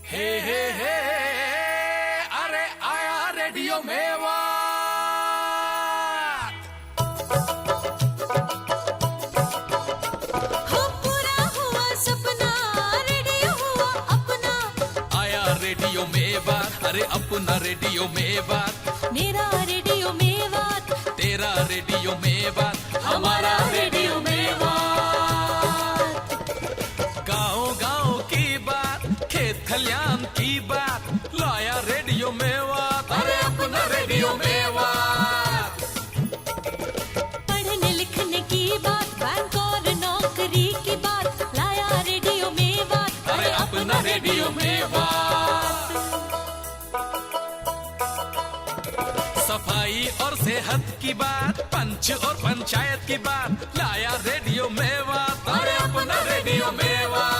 हे अरे आया रेडियो मेवात। हो पूरा हुआ सपना, रेडियो हुआ अपना। आया रेडियो मेवात, अरे अपना रेडियो मेवात। मेरा रेडियो मेवात, तेरा रेडियो मेवात, हमारा रेडियो मेवात। गाँव-गाँव की बात, खेत खलियान की बात, लाया रेडियो मेवात, अरे अपना रेडियो मेवात। पढ़ने लिखने की बात, बैंक और नौकरी की बात, लाया रेडियो मेवात, अरे अपना रेडियो मेवात। सफाई और सेहत की बात, पंच और पंचायत की बात, लाया रेडियो मेवात, अरे अपना रेडियो मेवात।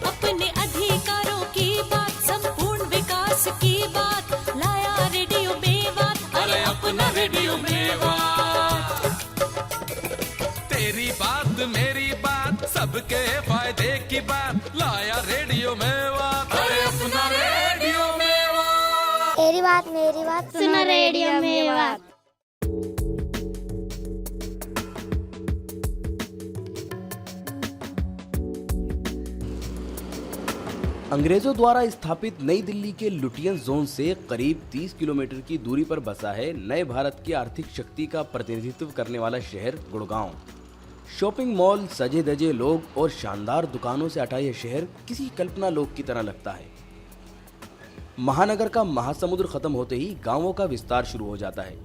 अपने अधिकारों की बात, संपूर्ण विकास की बात, लाया रेडियो मेवात, अरे अपना रेडियो मेवात। तेरी बात मेरी बात, सबके फायदे की बात, लाया रेडियो मेवात, अरे अपना रेडियो मेवात। तेरी बात मेरी बात सुनो रेडियो मेवात। अंग्रेजों द्वारा स्थापित नई दिल्ली के लुटियन जोन से करीब 30 किलोमीटर की दूरी पर बसा है नए भारत की आर्थिक शक्ति का प्रतिनिधित्व करने वाला शहर गुड़गांव। शॉपिंग मॉल, सजे धजे लोग और शानदार दुकानों से अटा यह शहर किसी कल्पना लोक की तरह लगता है। महानगर का महासमुद्र खत्म होते ही गांवों का विस्तार शुरू हो जाता है।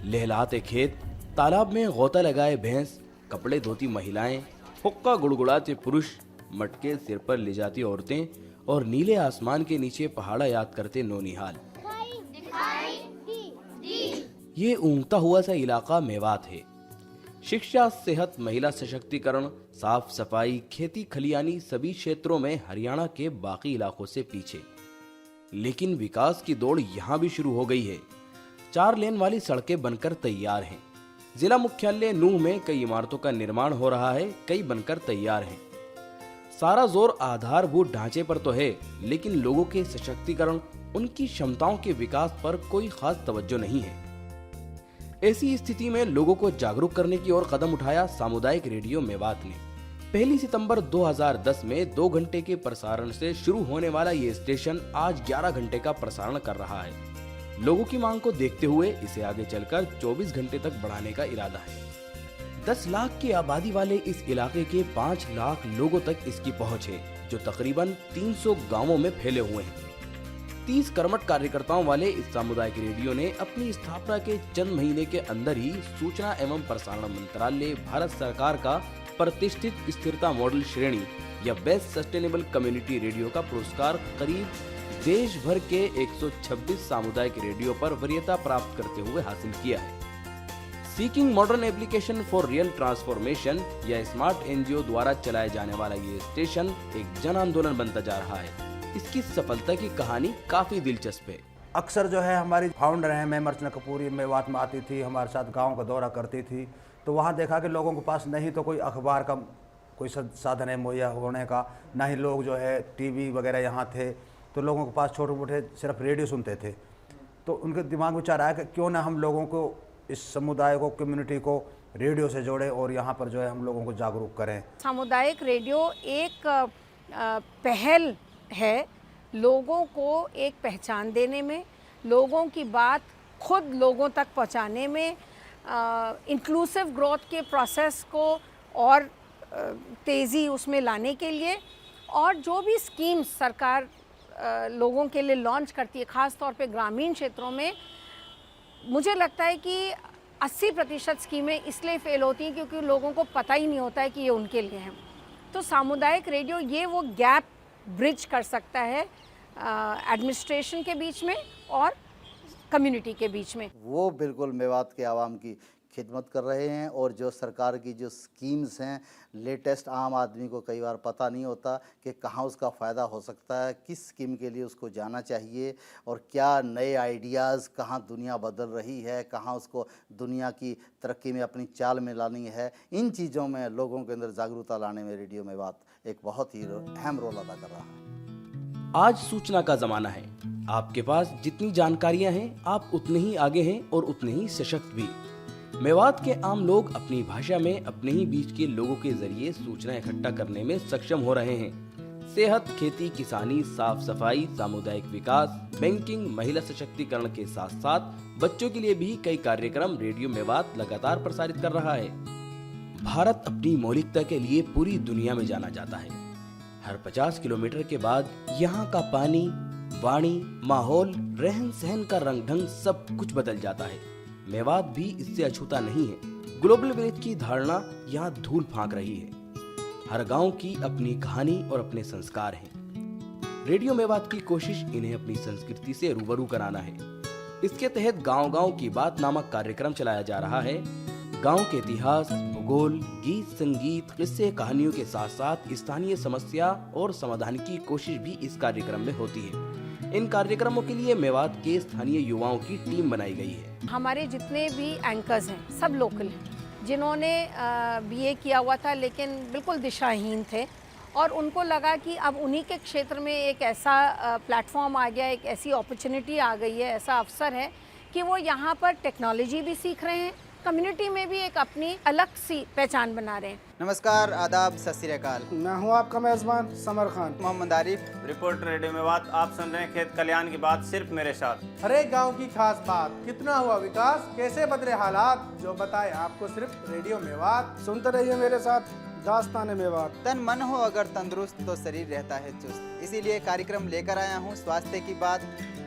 लहलहाते खेत, तालाब में गोता लगाए भैंस, कपड़े धोती महिलाएं, हुक्का गुड़गुड़ाते पुरुष, मटके सिर पर ले जाती औरतें और नीले आसमान के नीचे पहाड़ा याद करते नौनिहाल। ये ऊँगता हुआ सा इलाका मेवात है। शिक्षा, सेहत, महिला सशक्तिकरण, साफ सफाई, खेती खलियानी सभी क्षेत्रों में हरियाणा के बाकी इलाकों से पीछे। लेकिन विकास की दौड़ यहाँ भी शुरू हो गई है। 4 लेन वाली सड़कें बनकर तैयार हैं। जिला मुख्यालय नूह में कई इमारतों का निर्माण हो रहा है, कई बनकर तैयार हैं। सारा जोर आधारभूत ढांचे पर तो है, लेकिन लोगों के सशक्तिकरण, उनकी क्षमताओं के विकास पर कोई खास तवज्जो नहीं है। ऐसी स्थिति में लोगों को जागरूक करने की ओर कदम उठाया सामुदायिक रेडियो मेवात ने। 1 सितंबर 2010 में 2 घंटे के प्रसारण से शुरू होने वाला ये स्टेशन आज 11 घंटे का प्रसारण कर रहा है। लोगों की मांग को देखते हुए इसे आगे चलकर 24 घंटे तक बढ़ाने का इरादा है। 10 लाख की आबादी वाले इस इलाके के 5 लाख लोगों तक इसकी पहुंच है, जो तकरीबन 300 गांवों में फैले हुए हैं। 30 कर्मठ कार्यकर्ताओं वाले इस सामुदायिक रेडियो ने अपनी स्थापना के चंद महीने के अंदर ही सूचना एवं प्रसारण मंत्रालय, भारत सरकार का प्रतिष्ठित स्थिरता मॉडल श्रेणी या बेस्ट सस्टेनेबल कम्युनिटी रेडियो का पुरस्कार करीब देश भर के 126 सामुदायिक रेडियो पर वरीयता प्राप्त करते हुए हासिल किया है। Seeking modern application for real transformation या स्मार्ट एनजीओ द्वारा चलाए जाने वाला ये स्टेशन एक जन आंदोलन बनता जा रहा है। इसकी सफलता की कहानी काफी दिलचस्प है। अक्सर जो है हमारी फाउंडर हैं मैम अर्चना कपूर, ये मेवात में आती थी, हमारे साथ गांव का दौरा करती थी। तो वहाँ देखा कि लोगों के पास नहीं तो कोई अखबार का कोई साधन है मुहैया होने का, ना ही लोग जो है टीवी वगैरह यहाँ थे। तो लोगों के पास छोटे मोटे सिर्फ रेडियो सुनते थे। तो उनके दिमाग में विचार आया कि क्यों ना हम लोगों को, इस समुदाय को, कम्युनिटी को रेडियो से जोड़े और यहाँ पर जो है हम लोगों को जागरूक करें। सामुदायिक रेडियो एक पहल है लोगों को एक पहचान देने में, लोगों की बात खुद लोगों तक पहुँचाने में, इंक्लूसिव ग्रोथ के प्रोसेस को और तेज़ी उसमें लाने के लिए, और जो भी स्कीम्स सरकार लोगों के लिए लॉन्च करती है, ख़ास तौर पे ग्रामीण क्षेत्रों में, मुझे लगता है कि 80% स्कीमें इसलिए फेल होती हैं क्योंकि लोगों को पता ही नहीं होता है कि ये उनके लिए हैं। तो सामुदायिक रेडियो ये वो गैप ब्रिज कर सकता है एडमिनिस्ट्रेशन के बीच में और कम्युनिटी के बीच में। वो बिल्कुल मेवात के आवाम की खिदमत कर रहे हैं, और जो सरकार की जो स्कीम्स हैं लेटेस्ट, आम आदमी को कई बार पता नहीं होता कि कहाँ उसका फ़ायदा हो सकता है, किस स्कीम के लिए उसको जाना चाहिए, और क्या नए आइडियाज़, कहाँ दुनिया बदल रही है, कहाँ उसको दुनिया की तरक्की में अपनी चाल में लानी है। इन चीज़ों में लोगों के अंदर जागरूकता लाने में रेडियो मेवात एक बहुत ही अहम रोल अदा कर रहा है। आज सूचना का जमाना है। आपके पास जितनी जानकारियां हैं, आप उतने ही आगे हैं और उतने ही सशक्त भी। मेवात के आम लोग अपनी भाषा में अपने ही बीच के लोगों के जरिए सूचना इकट्ठा करने में सक्षम हो रहे हैं। सेहत, खेती, किसानी, साफ सफाई, सामुदायिक विकास, बैंकिंग, महिला सशक्तिकरण के साथ साथ बच्चों के लिए भी कई कार्यक्रम रेडियो मेवात लगातार प्रसारित कर रहा है। भारत अपनी मौलिकता के लिए पूरी दुनिया में जाना जाता है। हर 50 किलोमीटर के बाद यहाँ का पानी, वाणी, माहौल, रहन सहन का रंग ढंग सब कुछ बदल जाता है। मेवात भी इससे अछूता नहीं है। ग्लोबल विलेज की धारणा यहाँ धूल फांक रही है। हर गांव की अपनी कहानी और अपने संस्कार हैं। रेडियो मेवात की कोशिश इन्हें अपनी संस्कृति से रूबरू कराना है। इसके तहत गांव-गांव की बात नामक कार्यक्रम चलाया जा रहा है। गांव के इतिहास, भूगोल, गीत, संगीत, किस्से, कहानियों के साथ साथ स्थानीय समस्या और समाधान की कोशिश भी इस कार्यक्रम में होती है। इन कार्यक्रमों के लिए मेवात के स्थानीय युवाओं की टीम बनाई गई है। हमारे जितने भी एंकर्स हैं सब लोकल हैं, जिन्होंने बीए किया हुआ था लेकिन बिल्कुल दिशाहीन थे और उनको लगा कि अब उन्हीं के क्षेत्र में एक ऐसा प्लेटफॉर्म आ गया, एक ऐसी अपॉर्चुनिटी आ गई है, ऐसा अवसर है कि वो यहाँ पर टेक्नोलॉजी भी सीख रहे हैं, कम्युनिटी में भी एक अपनी अलग सी पहचान बना रहे हैं। नमस्कार, आदाब, सत श्री अकाल। मैं हूँ आपका मेज़बान समर खान। Mohammad Arif, reporter radio Mewat. आप सुन रहे हैं खेत कल्याण की बात सिर्फ मेरे साथ। हर एक गाँव की खास बात, कितना हुआ विकास, कैसे बदले हालात, जो बताए आपको सिर्फ रेडियो मेवात। सुनते रहिए मेरे साथ दास्तान मेवात। तन मन हो अगर तंदुरुस्त तो शरीर रहता है चुस्त, इसीलिए कार्यक्रम लेकर आया हूँ स्वास्थ्य की बात।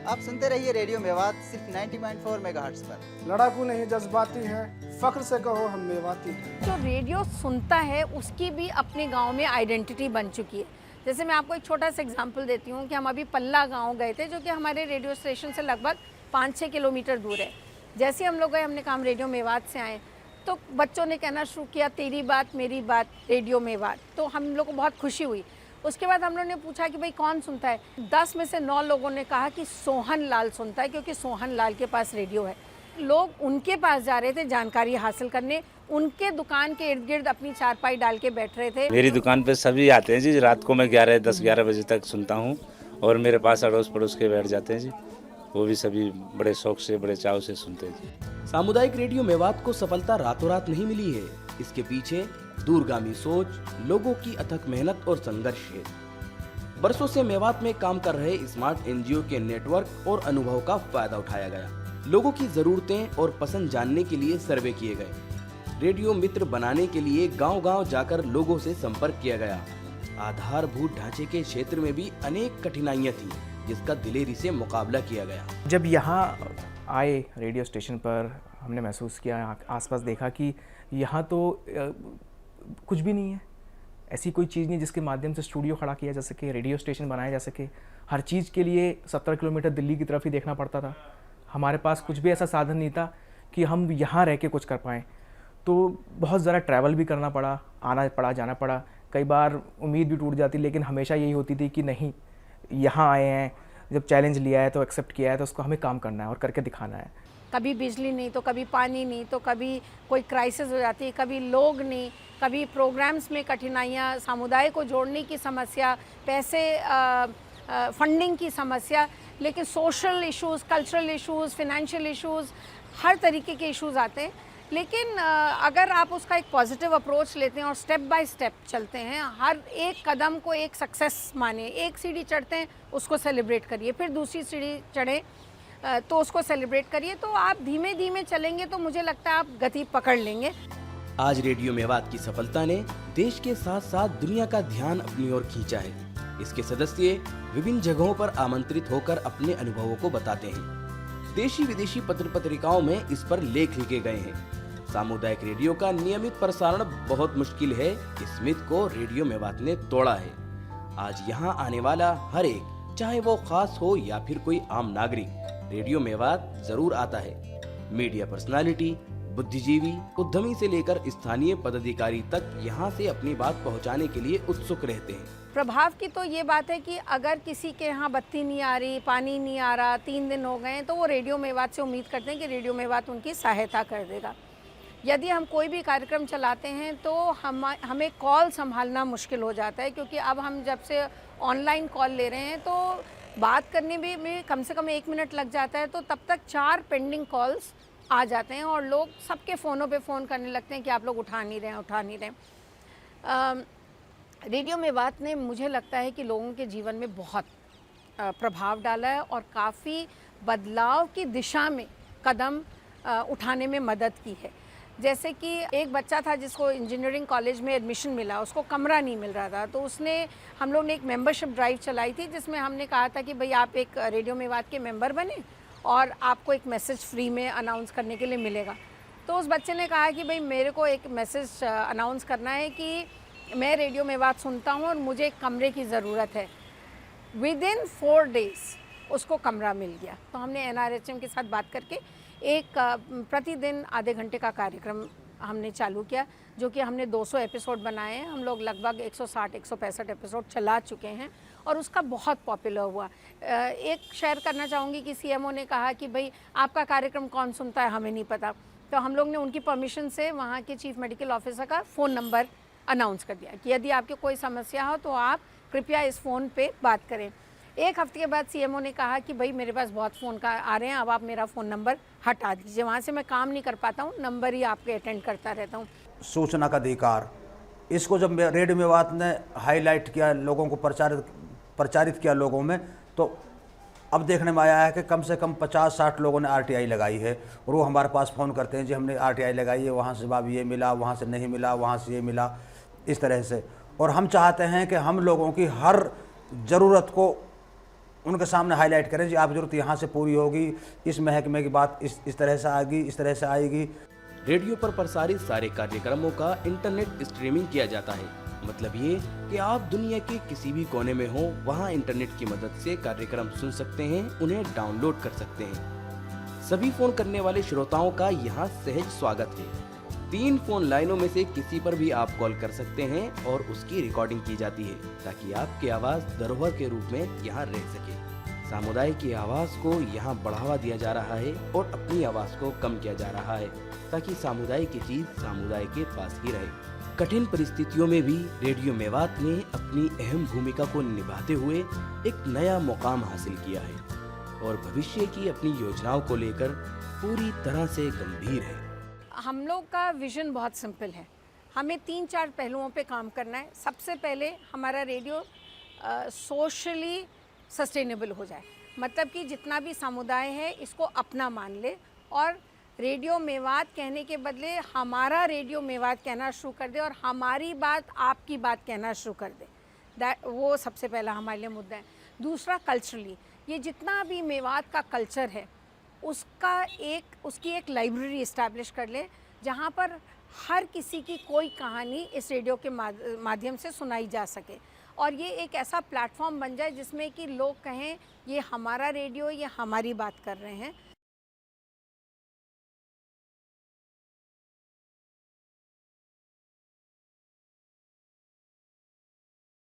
आप सुनते रहिए रेडियो मेवात सिर्फ 90.4 मेगाहर्ट्ज पर। लड़ाकू नहीं जज्बाती हैं, फख्र से कहो हम मेवाती हैं। जो रेडियो सुनता है उसकी भी अपने गांव में आइडेंटिटी बन चुकी है। जैसे मैं आपको एक छोटा सा एग्जांपल देती हूँ कि हम अभी पल्ला गांव गए थे, जो कि हमारे रेडियो स्टेशन से लगभग 5-6 किलोमीटर दूर है। जैसे हम लोग गए, हमने कहा हम रेडियो मेवात से आए, तो बच्चों ने कहना शुरू किया तेरी बात मेरी बात रेडियो मेवात। तो हम लोग को बहुत खुशी हुई। उसके बाद हम लोगों ने पूछा कि भाई कौन सुनता है। 10 में से 9 लोगों ने कहा कि सोहन लाल सुनता है, क्योंकि सोहन लाल के पास रेडियो है। लोग उनके पास जा रहे थे जानकारी हासिल करने, उनके दुकान के इर्द गिर्द अपनी चारपाई डाल के बैठ रहे थे। मेरी दुकान पे सभी आते हैं जी, रात को मैं 10-11 बजे तक सुनता हूँ और मेरे पास अड़ोस पड़ोस के बैठ जाते हैं जी, वो भी सभी बड़े शौक से, बड़े चाव से सुनते हैं जी। सामुदायिक रेडियो मेवात को सफलता रातों रात नहीं मिली है। इसके पीछे दूरगामी सोच, लोगों की अथक मेहनत और संघर्ष है। बरसों से मेवात में काम कर रहे स्मार्ट एनजीओ के नेटवर्क और अनुभव का फायदा उठाया गया। लोगों की जरूरतें और पसंद जानने के लिए सर्वे किए गए। रेडियो मित्र बनाने के लिए गांव-गांव जाकर लोगों से संपर्क किया गया। आधारभूत ढांचे के क्षेत्र में भी अनेक कठिनाइयां थी, जिसका दिलेरी से मुकाबला किया गया। जब यहाँ आए रेडियो स्टेशन पर, हमने महसूस किया, आसपास देखा कि यहाँ तो कुछ भी नहीं है, ऐसी कोई चीज़ नहीं जिसके माध्यम से स्टूडियो खड़ा किया जा सके, रेडियो स्टेशन बनाया जा सके। हर चीज़ के लिए 17 किलोमीटर दिल्ली की तरफ ही देखना पड़ता था। हमारे पास कुछ भी ऐसा साधन नहीं था कि हम यहाँ रह के कुछ कर पाएँ। तो बहुत ज़्यादा ट्रैवल भी करना पड़ा, आना पड़ा, जाना पड़ा। कई बार उम्मीद भी टूट जाती, लेकिन हमेशा यही होती थी कि नहीं, यहाँ आए हैं, जब चैलेंज लिया है तो एक्सेप्ट किया है, तो उसको हमें काम करना है और करके दिखाना है। कभी बिजली नहीं तो कभी पानी नहीं तो कभी कोई क्राइसिस हो जाती है, कभी लोग नहीं, कभी प्रोग्राम्स में कठिनाइयाँ, समुदाय को जोड़ने की समस्या, पैसे फंडिंग की समस्या, लेकिन social issues, cultural issues, financial issues, हर तरीके के इश्यूज़ आते हैं। लेकिन अगर आप उसका एक पॉजिटिव अप्रोच लेते हैं और स्टेप बाय स्टेप चलते हैं, हर एक कदम को एक सक्सेस माने। एक सीढ़ी चढ़ते हैं उसको सेलिब्रेट करिए, फिर दूसरी सीढ़ी चढ़े तो उसको सेलिब्रेट करिए। तो आप धीमे धीमे चलेंगे तो मुझे लगता है आप गति पकड़ लेंगे। आज रेडियो मेवात की सफलता ने देश के साथ साथ दुनिया का ध्यान अपनी ओर खींचा है। इसके सदस्य विभिन्न जगहों पर आमंत्रित होकर अपने अनुभवों को बताते हैं। देशी विदेशी पत्र पत्रिकाओं में इस पर लेख लिखे गए हैं। सामुदायिक रेडियो का नियमित प्रसारण बहुत मुश्किल है। इस मिथ को रेडियो मेवात ने तोड़ा है। आज यहाँ आने वाला हर एक, चाहे वो खास हो या फिर कोई आम नागरिक, रेडियो मेवात जरूर आता है। मीडिया पर्सनालिटी, बुद्धिजीवी, उद्यमी से लेकर स्थानीय पदाधिकारी तक यहाँ से अपनी बात पहुँचाने के लिए उत्सुक रहते हैं। प्रभाव की तो ये बात है कि अगर किसी के यहाँ बत्ती नहीं आ रही, पानी नहीं आ रहा, 3 दिन हो गए, तो वो रेडियो मेवात से उम्मीद करते हैं कि रेडियो मेवात उनकी सहायता कर देगा। यदि हम कोई भी कार्यक्रम चलाते हैं तो हमें कॉल संभालना मुश्किल हो जाता है, क्योंकि अब हम जब से ऑनलाइन कॉल ले रहे हैं तो बात करने में कम से कम 1 मिनट लग जाता है, तो तब तक 4 पेंडिंग कॉल्स आ जाते हैं और लोग सबके फ़ोनों पे फ़ोन करने लगते हैं कि आप लोग उठा नहीं रहे। रेडियो मेवात ने मुझे लगता है कि लोगों के जीवन में बहुत प्रभाव डाला है और काफ़ी बदलाव की दिशा में कदम उठाने में मदद की है। जैसे कि एक बच्चा था जिसको इंजीनियरिंग कॉलेज में एडमिशन मिला, उसको कमरा नहीं मिल रहा था, तो हम लोग ने एक मेंबरशिप ड्राइव चलाई थी जिसमें हमने कहा था कि भाई आप एक रेडियो मेवात के मेंबर बने और आपको एक मैसेज फ्री में अनाउंस करने के लिए मिलेगा। तो उस बच्चे ने कहा कि भाई मेरे को एक मैसेज अनाउंस करना है कि मैं रेडियो मेवात सुनता हूँ और मुझे एक कमरे की ज़रूरत है। विदिन 4 डेज़ उसको कमरा मिल गया। तो हमने NRHM के साथ बात करके एक प्रतिदिन आधे घंटे का कार्यक्रम हमने चालू किया, जो कि हमने 200 एपिसोड बनाए हैं। हम लोग लगभग 160-165 एपिसोड चला चुके हैं और उसका बहुत पॉपुलर हुआ। एक शेयर करना चाहूँगी कि CMO ने कहा कि भाई आपका कार्यक्रम कौन सुनता है हमें नहीं पता, तो हम लोग ने उनकी परमिशन से वहाँ के चीफ मेडिकल ऑफिसर का फ़ोन नंबर अनाउंस कर दिया कि यदि आपकी कोई समस्या हो तो आप कृपया इस फ़ोन पे बात करें। 1 हफ्ते के बाद CMO ने कहा कि भाई मेरे पास बहुत फ़ोन का आ रहे हैं, अब आप मेरा फ़ोन नंबर हटा दीजिए, वहाँ से मैं काम नहीं कर पाता हूँ, नंबर ही आपके अटेंड करता रहता हूँ। सूचना का अधिकार, इसको जब रेडियो मेवात ने हाईलाइट किया, लोगों को प्रचारित किया लोगों में, तो अब देखने में आया है कि कम से कम 50-60 लोगों ने RTI लगाई है और वो हमारे पास फ़ोन करते हैं जी हमने RTI लगाई है, वहाँ से जवाब ये मिला, वहाँ से नहीं मिला, वहाँ से ये मिला, इस तरह से। और हम चाहते हैं कि हम लोगों की हर ज़रूरत को उनके सामने हाईलाइट करें जी, आपकी ज़रूरत यहाँ से पूरी होगी, इस महकमे की बात इस तरह से आएगी, इस तरह से आएगी। रेडियो पर प्रसारित सारे कार्यक्रमों का इंटरनेट स्ट्रीमिंग किया जाता है। मतलब ये कि आप दुनिया के किसी भी कोने में हो, वहाँ इंटरनेट की मदद से कार्यक्रम सुन सकते हैं, उन्हें डाउनलोड कर सकते हैं। सभी फोन करने वाले श्रोताओं का यहाँ सहज स्वागत है। 3 फोन लाइनों में से किसी पर भी आप कॉल कर सकते हैं और उसकी रिकॉर्डिंग की जाती है ताकि आपकी आवाज़ धरोहर के रूप में यहाँ रह सके। समुदाय की आवाज़ को यहाँ बढ़ावा दिया जा रहा है और अपनी आवाज़ को कम किया जा रहा है ताकि समुदाय की चीज़ समुदाय के पास ही रहे। कठिन परिस्थितियों में भी रेडियो मेवात ने अपनी अहम भूमिका को निभाते हुए एक नया मुकाम हासिल किया है और भविष्य की अपनी योजनाओं को लेकर पूरी तरह से गंभीर है। हम लोग का विज़न बहुत सिंपल है, हमें 3-4 पहलुओं पे काम करना है। सबसे पहले हमारा रेडियो सोशली सस्टेनेबल हो जाए, मतलब कि जितना भी समुदाय है इसको अपना मान ले और रेडियो मेवात कहने के बदले हमारा रेडियो मेवात कहना शुरू कर दे और हमारी बात आपकी बात कहना शुरू कर दे। वो सबसे पहला हमारे लिए मुद्दा है। दूसरा, कल्चरली, ये जितना भी मेवात का कल्चर है उसकी एक लाइब्रेरी इस्टेब्लिश कर ले जहाँ पर हर किसी की कोई कहानी इस रेडियो के माध्यम से सुनाई जा सके और ये एक ऐसा प्लेटफॉर्म बन जाए जिसमें कि लोग कहें ये हमारा रेडियो, ये हमारी बात कर रहे हैं।